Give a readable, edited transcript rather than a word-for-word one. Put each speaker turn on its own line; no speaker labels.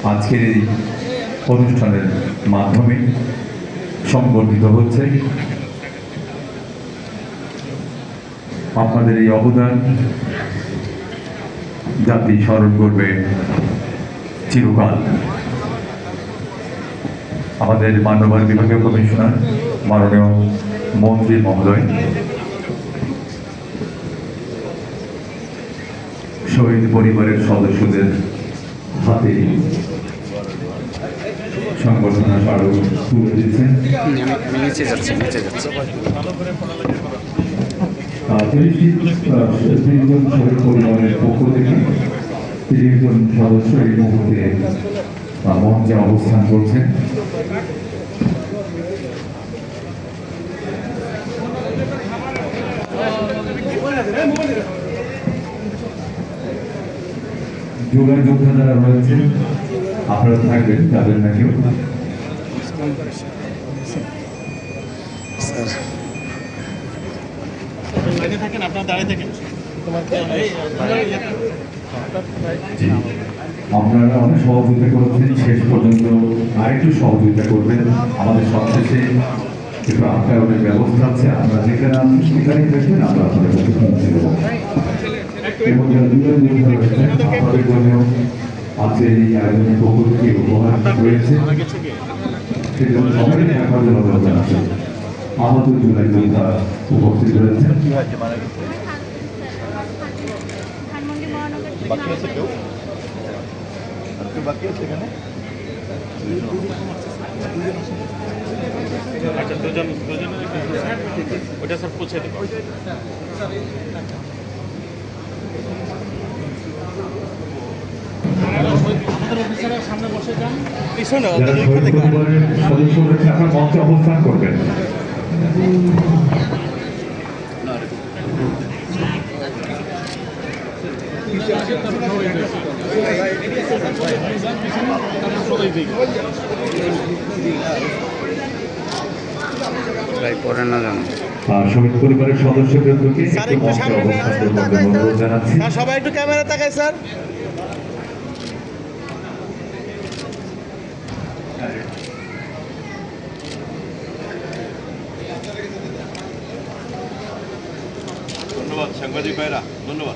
আজকের এই অনুষ্ঠানের মাধ্যমে সংগঠিত হচ্ছে। আপনাদের এই অবদান জাতি স্মরণ করবে চিরকাল। আমাদের মানবাধিকার বিভাগীয় কমিশনার মাননীয় মন্ত্রী মহোদয়, শহীদ পরিবারের সদস্যদের হাতে সংবর্ধনা স্মারক তুলে দিয়েছেন। তিনজন শহীদ পরিবারের পক্ষ থেকে তিনজন সদস্য এই মুহূর্তে মঞ্চে অবস্থান করছেন। জুলাই যোদ্ধা যারা রয়েছেন আপনারা থাকবেন, যাবেন না কেউ। আপনারা অনেক সহযোগিতা করেছেন, শেষ পর্যন্ত আরেকটু সহযোগিতা করবেন। আমাদের সবশেষে একটু আপ্যায়নের ব্যবস্থা আছে, আপনারা যেখানে আছেন সেখানেই থাকবেন, আমরা আপনাদের কাছে পৌঁছে দেবো। এবং যারা জুলাই যোদ্ধা রয়েছেন আপনাদের জন্য আজকের এই আয়োজনের প্রকৃতি উপহার রয়েছে, সেজন্য সবাইকে একবার ধন্যবাদ জানাচ্ছি। আমাদের জুলাই যোদ্ধা উপস্থিত রয়েছেন।
আচ্ছা, দুজন ওটা স্যার পৌঁছে দেবো। সামনে বসে যান, পিছনে
সদস্য রয়েছে আপনার মঞ্চে অবস্থান করবেন। শহীদ পরিবারের সদস্যবৃন্দকে মঞ্চে অবস্থান করতে অনুরোধ জানাচ্ছি।
সবাই একটু ক্যামেরা তাকায় স্যার। ধন্যবাদ সাংবাদিক ভাইরা, ধন্যবাদ।